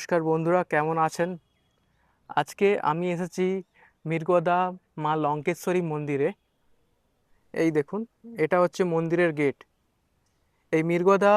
নমস্কার বন্ধুরা, কেমন আছেন? আজকে আমি এসেছি মির্গদা মা লঙ্কেশ্বরী মন্দিরে। এই দেখুন, এটা হচ্ছে মন্দিরের গেট। এই মির্গদা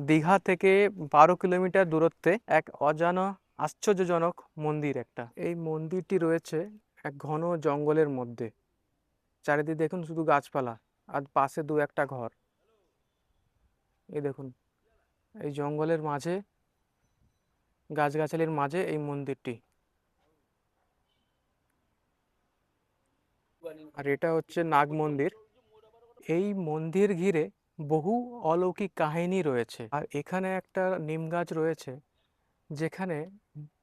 দীঘা থেকে 12 কিলোমিটার দূরত্বে এক অজানা আশ্চর্যজনক মন্দির একটা। এই মন্দিরটি রয়েছে এক ঘন জঙ্গলের মধ্যে। চারিদিকে দেখুন শুধু গাছপালা, আর পাশে দু একটা ঘর। এই দেখুন, এই জঙ্গলের মাঝে, গাছগাছালির মাঝে এই মন্দিরটি। আর এটা হচ্ছে নাগ মন্দির। এই মন্দির ঘিরে বহু অলৌকিক কাহিনী রয়েছে। আর এখানে একটা নিম গাছ রয়েছে, যেখানে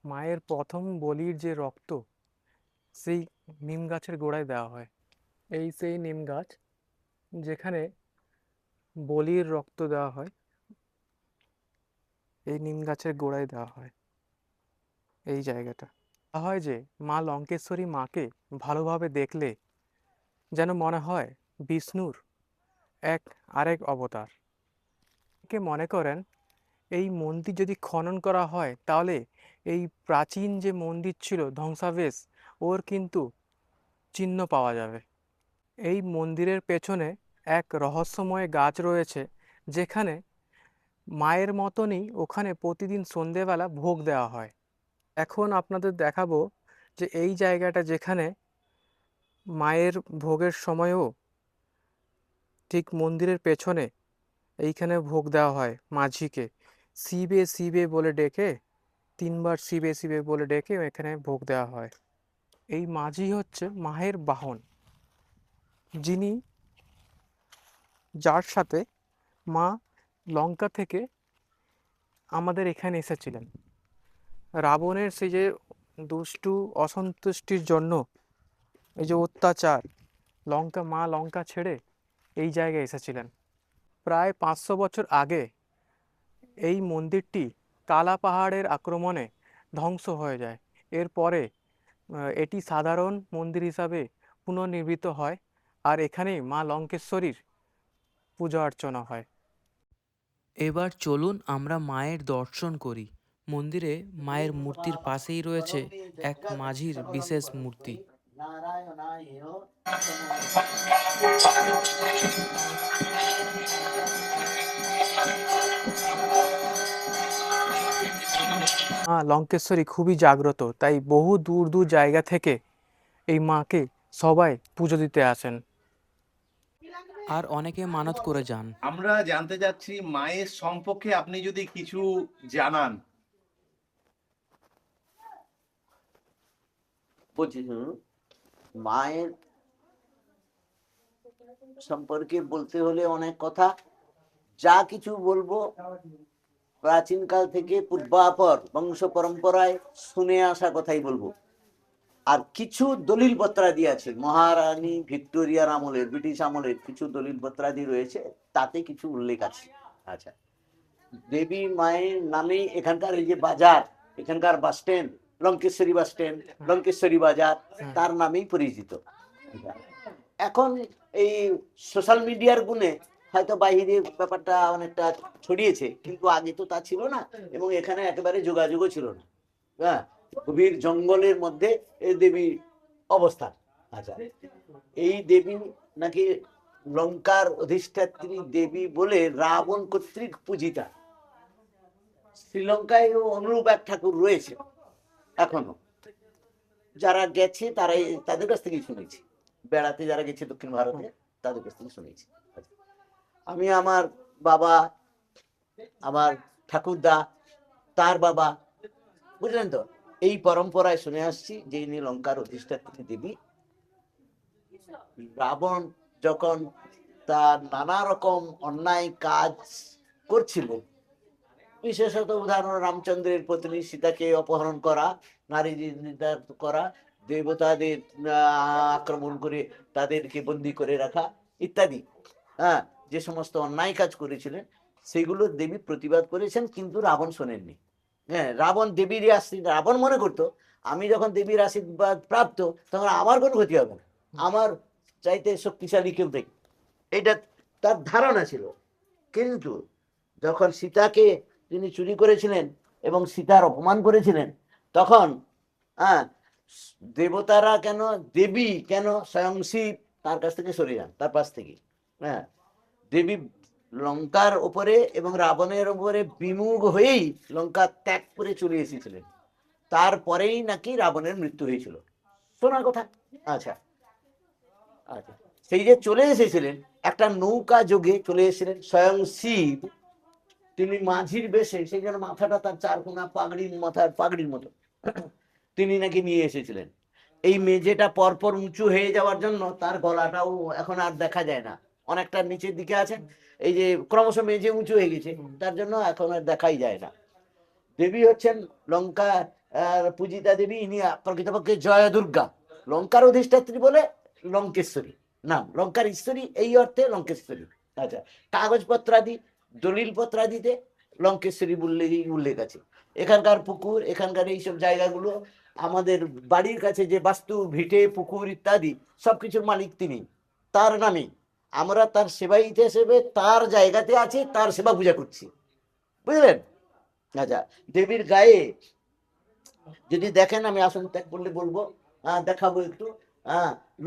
মায়ের প্রথম বলির যে রক্ত, সেই নিম গাছের গোড়ায় দেওয়া হয়। এই সেই নিম গাছ যেখানে বলির রক্ত দেওয়া হয়, এই নিম গাছের গোড়ায় দেওয়া হয় এই জায়গাটা। বলা হয় যে মা লঙ্কেশ্বরী মাকে ভালোভাবে দেখলে যেন মনে হয় বিষ্ণুর আরেক অবতার। কে মনে করেন এই মন্দির যদি খনন করা হয়, তাহলে এই প্রাচীন যে মন্দির ছিল ধ্বংসাবশেষ, ওর কিন্তু চিহ্ন পাওয়া যাবে। এই মন্দিরের পেছনে এক রহস্যময় গাছ রয়েছে, যেখানে মায়ের মতনই ওখানে প্রতিদিন সন্ধেবেলা ভোগ দেওয়া হয়। এখন আপনাদের দেখাবো যে এই জায়গাটা যেখানে মায়ের ভোগের সময়ও ঠিক মন্দিরের পেছনে এইখানে ভোগ দেওয়া হয় মাঝিকে। শিবে শিবে বলে ডেকে, 3বার শিবে শিবে বলে ডেকে এখানে ভোগ দেওয়া হয়। এই মাঝি হচ্ছে মায়ের বাহন, যিনি, যার সাথে মা লঙ্কা থেকে আমাদের এখানে এসেছিলেন। রাবণের সেই যে দুষ্টু অসন্তুষ্টির জন্য, এই যে অত্যাচার, মা লঙ্কা ছেড়ে এই জায়গায় এসেছিলেন। প্রায় 500 বছর আগে এই মন্দিরটি কালা পাহাড়ের আক্রমণে ধ্বংস হয়ে যায়। এরপরে এটি সাধারণ মন্দির হিসাবে পুনর্নির্মিত হয়, আর এখানেই মা লঙ্কেশ্বরীর পূজা অর্চনা হয়। এবার চলুন আমরা মায়ের দর্শন করি। মন্দিরে মায়ের মূর্তির পাশেই রয়েছে এক মাঝির বিশেষ মূর্তি। মা লঙ্কেশ্বরী খুবই জাগ্রত, তাই বহু দূর দূর জায়গা থেকে এই মাকে সবাই পুজো দিতে আসেন। আর অনেকে মানত করে যান। আমরা জানতে চাচ্ছি মায়ের সম্পর্কে আপনি যদি কিছু জানান। বলছি শুনুন, মায়ের সম্পর্কে বলতে হলে অনেক কথা। যা কিছু বলবো প্রাচীনকাল থেকে পূর্বাপর বংশ পরম্পরায় শুনে আসা কথাই বলবো। আর কিছু দলিল পত্রাদি আছে, মহারানী ভিক্টোরিয়ার আমলের, ব্রিটিশ আমলের কিছু দলিল পত্রাদি রয়েছে, তাতে কিছু উল্লেখ আছে। আচ্ছা, দেবী মায়ের নামে এখানকার এই যে বাজার, এখানকার bus stand Lankeshwari bus stand, Lankeshwari বাজার, তার নামেই পরিচিত। এখন এই সোশ্যাল মিডিয়ার গুণে হয়তো বাইরে ব্যাপারটা অনেকটা ছড়িয়েছে, কিন্তু আগে তো তা ছিল না, এবং এখানে একেবারে যোগাযোগও ছিল না। হ্যাঁ, গভীর জঙ্গলের মধ্যে এই দেবী অবস্থান। আচ্ছা, এই দেবী নাকি লঙ্কার অধিষ্ঠাত্রী দেবী বলে রাবণ কর্তৃক পূজিতা। শ্রীলঙ্কায় অনুরূপ এক ঠাকুর রয়েছে এখনো, যারা গেছে তারাই তাদের কাছ থেকেই শুনেছি, বেড়াতে যারা গেছে দক্ষিণ ভারতে তাদের কাছ থেকে শুনেছি। আমি আমার বাবা, আমার ঠাকুরদা, তার বাবা, বুঝলেন তো, এই পরম্পরায় শুনে আসছি যে ইনি লঙ্কার অধিষ্ঠাত্রী দেবী। রাবণ যখন তার নানা রকম অন্যায় কাজ করছিল, বিশেষত উদাহরণ রামচন্দ্রের পত্নী সীতাকে অপহরণ করা, নারী নির্যাতন করা, দেবতাদের আক্রমণ করে তাদেরকে বন্দি করে রাখা ইত্যাদি, হ্যাঁ, যে সমস্ত অন্যায় কাজ করেছিলেন সেগুলো দেবী প্রতিবাদ করেছেন, কিন্তু রাবণ শোনেননি। হ্যাঁ, রাবণ দেবীর আশীর্বাদ, রাবণ মনে করতো আমি যখন দেবীর আশীর্বাদ প্রাপ্ত তখন আমার কোনো ক্ষতি হবে না, আমার চাইতে শক্তিশালী কেউ নেই, এটা তার ধারণা ছিল। কিন্তু যখন সীতাকে তিনি চুরি করেছিলেন, এবং সীতার অপমান করেছিলেন, তখন হ্যাঁ দেবতারা কেন, দেবী কেন, স্বয়ং শিব তার কাছ থেকে সরে যান, তার পাশ থেকে। হ্যাঁ, দেবী লঙ্কার উপরে এবং রাবণের উপরে বিমুখ হয়েই লঙ্কা ত্যাগ করে চলে এসেছিলেন। তারপরেই নাকি রাবণের মৃত্যু হয়েছিল, শোনা কথা। আচ্ছা আচ্ছা, সেই যে চলে এসেছিলেন একটা নৌকা যোগে চলে এসেছিলেন, স্বয়ং শিব তিনি মাঝির বেশে, সেই জন্য মাথাটা তার চারকোনা পাগড়ির মাথার পাগড়ির মতো তিনি নাকি নিয়ে এসেছিলেন। এই মেঝেটা পরপর উঁচু হয়ে যাওয়ার জন্য তার গলাটাও এখন আর দেখা যায় না, অনেকটা নিচের দিকে আছে, এই যে ক্রমশ মেঝে উঁচু হয়ে গেছে, তার জন্য এখন আর দেখাই যায় না। দেবী হচ্ছেন লঙ্কা পূজিতা দেবী, ইনি প্রকৃতপক্ষে জয় দুর্গা, লঙ্কার অধিষ্ঠাত্রী বলে লঙ্কেশ্বরী নাম, লঙ্কার ঈশ্বরী এই অর্থে লঙ্কেশ্বরী। আচ্ছা, কাগজপত্রাদি দলিল পত্রাদিতে লঙ্কেশ্বরী বললেই উল্লেখ আছে। এখানকার পুকুর, এখানকার এইসব জায়গাগুলো, আমাদের বাড়ির কাছে যে বাস্তু ভিটে পুকুর ইত্যাদি সবকিছুর মালিক তিনি, তার নামে আমরা তার সেবায়িত হিসেবে তার জায়গাতে আছি, তার সেবা পূজা করছি, বুঝলেন। আচ্ছা, দেবীর গায়ে যদি দেখেন, আমি আসন ত্যাগ করলে বলবো, দেখাবো একটু,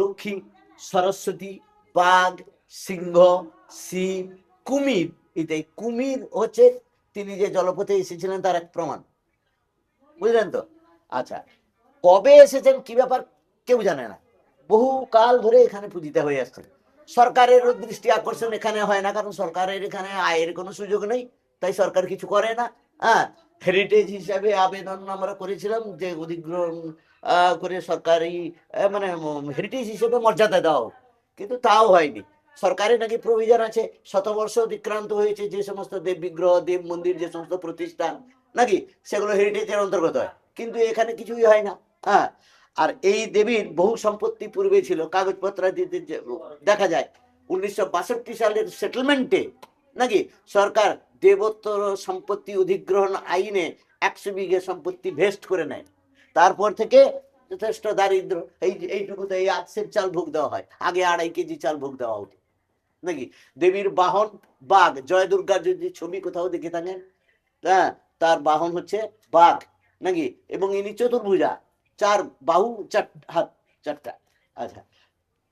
লক্ষ্মী, সরস্বতী, বাঘ, সিংহ, শিব, কুমির, এটাই কুমির হচ্ছে তিনি যে জলপথে এসেছিলেন তার এক প্রমাণ, বুঝলেন তো। আচ্ছা, কবে এসেছেন কি ব্যাপার কেউ জানে না, বহু কাল ধরে এখানে পূজিত হয়ে আসছেন। সরকারের দৃষ্টি আকর্ষণ এখানে হয় না, কারণ সরকারের এখানে আয়ের কোনো সুযোগ নেই, তাই সরকার কিছু করে না। হ্যাঁ, হেরিটেজ হিসাবে আবেদন আমরা করেছিলাম যে অধিগ্রহণ করে সরকারি মানে হেরিটেজ হিসেবে মর্যাদা দাও, কিন্তু তাও হয়নি। সরকারের নাকি প্রভিজন আছে, শতবর্ষ অতিক্রান্ত হয়েছে, যে সমস্ত দেব বিগ্রহ, দেব মন্দির, যে সমস্ত প্রতিষ্ঠান নাকি সেগুলো হেরিটেজের অন্তর্গত হয়, কিন্তু এখানে কিছুই হয় না। হ্যাঁ, আর এই দেবীর বহু সম্পত্তি পূর্বে ছিল, কাগজপত্র দেখা যায় 1962 সালের সেটেলমেন্টে নাকি সরকার দেবোত্তর সম্পত্তি অধিগ্রহণ আইনে 100 বিঘে সম্পত্তি ভেস্ট করে নেয়। তারপর থেকে যথেষ্ট দারিদ্র, এইটুকুতে এই আতসের চাল ভোগ দেওয়া হয়, আগে 2.5 কেজি চাল ভোগ দেওয়া হতো নাকি। দেবীর বাহন বাঘ, জয় দুর্গার যদি ছবি কোথাও দেখে থাকেন, হ্যাঁ তার বাহন হচ্ছে বাঘ নাকি, এবং ইনি চতুর্ভুজা, 4 বাহু, 4 হাত, 4টা। আচ্ছা,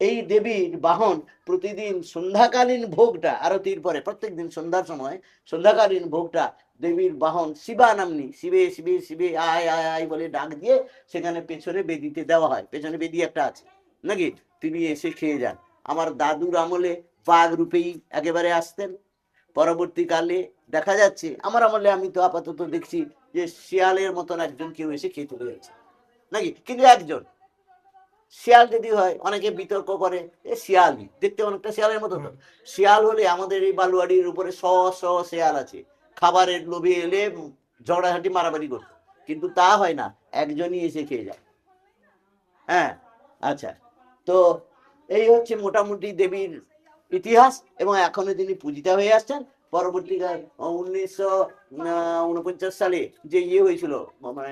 এই দেবীর বাহন প্রতিদিন সন্ধ্যাকালীন ভোগটা, আরতির পরে প্রত্যেকদিন সন্ধ্যার সময় সন্ধ্যাকালীন ভোগটা দেবীর বাহন শিবা নামনি, শিবে শিবে শিবে আয় আয় আয় বলে ডাক দিয়ে সেখানে পেছনে বেদিতে দেওয়া হয়, পেছনে বেদি একটা আছে নাকি, তিনি এসে খেয়ে যান। আমার দাদুর আমলে বাঘ রূপেই একেবারে আসতেন, পরবর্তীকালে দেখা যাচ্ছে আমার আমলে, আমি তো আপাতত দেখছি যে শিয়ালের মতন একজন কেউ এসে খেয়ে চলে যাচ্ছে নাকি, কিন্তু একজন শিয়াল যদি হয়, অনেকে বিতর্ক করে এ শিয়ালই, দেখতে অনেকটা শিয়ালের মতো তো, শিয়াল হলে আমাদের এই বালুয়াড়ির উপরে শিয়াল আছে, খাবারের লোভে এলে ঝগড়াঝাটি মারামারি করতো, কিন্তু তা হয় না, একজনই এসে খেয়ে যায়। হ্যাঁ, আচ্ছা, তো এই হচ্ছে মোটামুটি দেবীর ইতিহাস, এবং এখনো তিনি পূজিতা হয়ে আসছেন। পরবর্তীকাল 1949 সালে যে হয়েছিল, মানে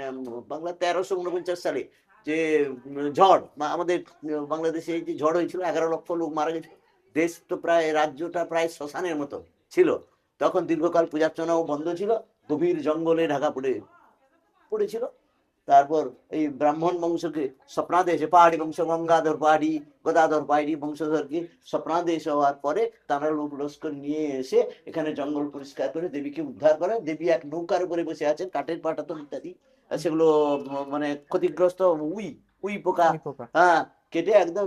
বাংলা 1349 সালে যে ঝড়, আমাদের বাংলাদেশে এই যে ঝড় হয়েছিল, 11 লক্ষ লোক মারা গেছিল, দেশ তো প্রায়, রাজ্যটা প্রায় শ্মশানের মতো ছিল, তখন দীর্ঘকাল পূজার্চনাও বন্ধ ছিল, গভীর জঙ্গলে ঢাকা পড়েছিল। তারপর এই ব্রাহ্মণ বংশকে স্বপ্নাদেশে, পাহাড়ি বংশ, গঙ্গাধর পাহাড়ি বংশধরকে স্বপ্নাদেশ হওয়ার পরে তারা লোক লস্কর নিয়ে এসে এখানে জঙ্গল পরিষ্কার করে দেবীকে উদ্ধার করে। দেবী এক নৌকার উপরে বসে আছেন, কাঠের পাটাতন ইত্যাদি সেগুলো মানে ক্ষতিগ্রস্ত উই পোকা হ্যাঁ কেটে একদম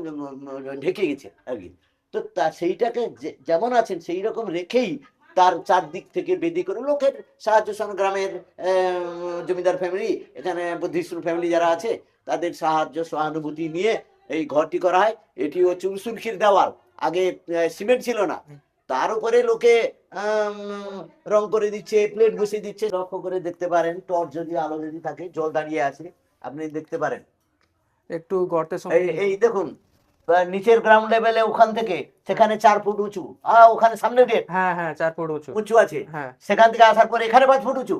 ঢেকে গেছে আর কি। তো সেইটাকে যেমন আছেন সেই রকম রেখেই তার চারদিক থেকে বেদি করে লোকের সাহায্য, গ্রামের জমিদার ফ্যামিলি, এখানে বুদ্ধিস্ট ফ্যামিলি যারা আছে তাদের সাহায্য সহানুভূতি নিয়ে এই ঘরটি করা হয়। এটি হচ্ছে উসুলখির দেওয়াল, আগে সিমেন্ট ছিল না, তার উপরে লোকে রং করে দিচ্ছে, প্লেট বসিয়ে দিচ্ছে, লক্ষ্য করে দেখতে পারেন, টর্চ যদি আলো যদি থাকে, জল দাঁড়িয়ে আছে আপনি দেখতে পারেন, একটু গর্তের এই দেখুন নিচের গ্রাউন্ড লেভেলে, ওখান থেকে সেখানে 4 ফুট উঁচু, ওখানে সামনে গেট, হ্যাঁ 4 ফুট উঁচু আছে, হ্যাঁ, সেখান থেকে আসার পরে এখানে 5 ফুট উঁচু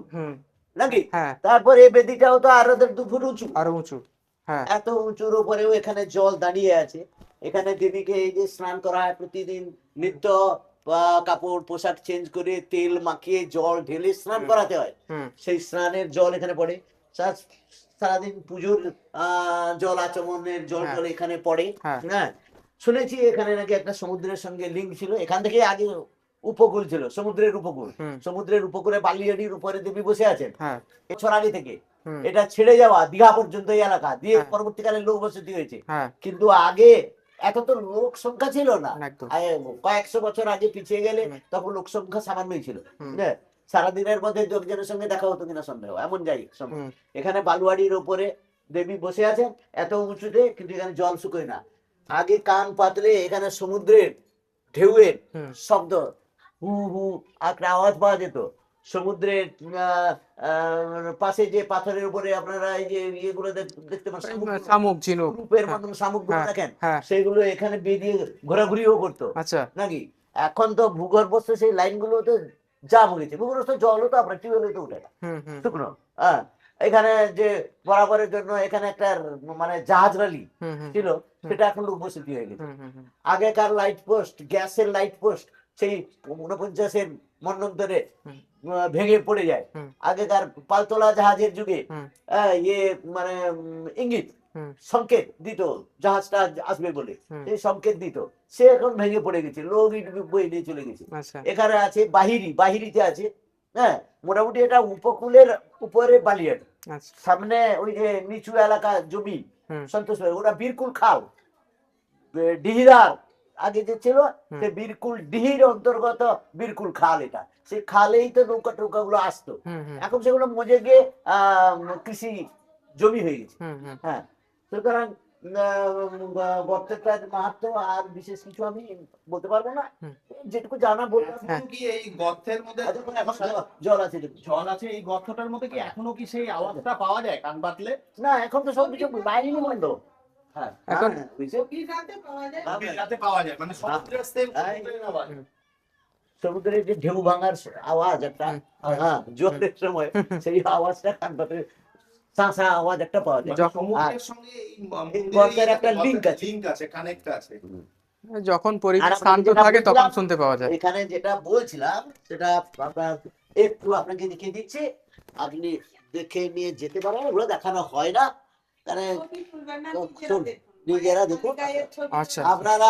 নাকি, হ্যাঁ, তারপর এই বেদিটাও তো আরো 2 ফুট উঁচু, আরো উঁচু, হ্যাঁ, এত উঁচুর উপরেও এখানে জল দাঁড়িয়ে আছে। এখানে দেবীকে এই যে স্নান করা হয় প্রতিদিন, নিত্য বা কাপড় পোশাক চেঞ্জ করে তেল মাখিয়ে জল ঢেলে স্নান করাতে হয়। হুম সেই স্নানের জল এখানে পড়ে। সারাদিন পুজোর জল আচমনের জল হ্যাঁ। টল এখানে পড়ে। হ্যাঁ। হ্যাঁ, শুনেছি এখানে নাকি একটা সমুদ্রের সঙ্গে লিঙ্ক ছিল, এখান থেকে আগে উপকূল ছিল, সমুদ্রের উপকূল। হুম সমুদ্রের উপকূলে বালিয়াড়ির উপরে দেবী বসে আছেন হ্যাঁ। বছর আগে থেকে। হুম এটা ছেড়ে যাওয়া দীঘা পর্যন্ত এই এলাকা দিয়ে হ্যাঁ। পরবর্তীকালে লোক বসতি হয়েছে। হ্যাঁ কিন্তু আগে এত তো লোক সংখ্যা ছিল না। একদম। কয়েকশো বছর আগে পিছিয়ে গেলে হুম। তখন লোক সংখ্যা সামান্যই ছিল। হুম হ্যাঁ, সারাদিনের মধ্যে লোকজনের সঙ্গে দেখা হতো কিনা সন্দেহ, এমন যাই সম্ভব। হুম এখানে বালুয়াড়ির উপরে দেবী বসে আছেন এত উঁচুতে, কিন্তু এখানে জল শুকোয় না। আগে কান পাতলে এখানে সমুদ্রের ঢেউয়ের হুম শব্দ হু হু একটা আওয়াজ পাওয়া যেত। সমুদ্রের পাশে যে পাথরের উপরে আপনারা এই যে ইয়েগুলো দেখতে পান, শামুক ঝিনুক। রূপের হ্যাঁ মতন শামুকগুলো হ্যাঁ দেখেন, হ্যাঁ। সেগুলো এখানে বেরিয়ে ঘোরাঘুরিও করতো আচ্ছা। নাকি। এখন তো ভূগর্ভস্থ সেই লাইনগুলো তো জাম হয়ে গেছে, ভূগর্ভস্থ জলও তো আপনার টিউবওয়েলে তো উঠে না, হুম হুম শুকনো। হ্যাঁ, এখানে যে বরাবরের জন্য এখানে একটা মানে জাহাজ র্যালি হুম হুম ছিল, সেটা এখন উপস্থিতি হয়ে গেছে। হুম হুম হুম আগেকার লাইট পোস্ট, গ্যাসের লাইট পোস্ট সেই 49-এর মন্বন্তরে হুম ভেঙে পড়ে যায়। হুম আগেকার পালতোলা জাহাজের যুগে হুম ইয়ে মানে ইঙ্গিত হুম সংকেত দিত জাহাজটা আসবে বলে, হুম। সেই সংকেত দিত, সে এখন ভেঙে পড়ে গেছে, লোক ইট বয়ে নিয়ে চলে গেছে। আচ্ছা। এখানে আছে বাহিরিতে আছে। হ্যাঁ, মোটামুটি এটা উপকূলের উপরে বালিয়াড়ি, আচ্ছা। সামনে ওই যে নিচু এলাকা জমি হুম সন্তোষ ভাই, ওরা বীরকুল খাল ডিহিরার আগে যে ছিল, হুম সে বীরকুল ডিহির অন্তর্গত বীরকুল খাল। এটা সেই খালেই তো নৌকা টৌকা গুলো আসতো। হুম হুম এখন সেগুলো মজে গিয়ে কৃষি জমি হয়ে গেছে। হুম হুম হ্যাঁ, সুতরাং গর্তেরটার মাহাত্ম্য আর বিশেষ কিছু আমি বলতে পারবো না, হুম। যেটুকু জানা বললাম। হ্যাঁ। এখনো কি এই গর্তের মধ্যে এখন জল আছে দেখুন। জল আছে? এই গর্তটার মধ্যে কি এখনো কি সেই আওয়াজটা পাওয়া যায় কান পাতলে? না, এখন তো সব কিছু লাইনই বন্ধ। হ্যাঁ, এখন বুঝছে? গভীর রাতে পাওয়া যায়, মানে সমুদ্রের same সমুদ্রের আওয়াজ। সমুদ্রের যে ঢেউ ভাঙার আওয়াজ একটা, হুম হ্যাঁ, জোয়ারের সময় সেই আওয়াজটা কান পাতে সাঁসা আওয়াজ একটা পাওয়া যায়। মানে সমুদ্রের সঙ্গে এই গর্তের একটা লিঙ্ক আছে। লিঙ্ক আছে, কানেক্ট আছে। যখন আর পরিবেশ আমরা শান্ত যেটা থাকে তখন বলছিলাম, শুনতে পাওয়া যায়। এখানে যেটা বলছিলাম সেটা আপনার একটু আপনাকে দেখিয়ে দিচ্ছি, আপনি দেখে নিয়ে যেতে পারেন। ওগুলো দেখানো হয় না, কারণ নিজেরা দেখুন। আচ্ছা। আপনারা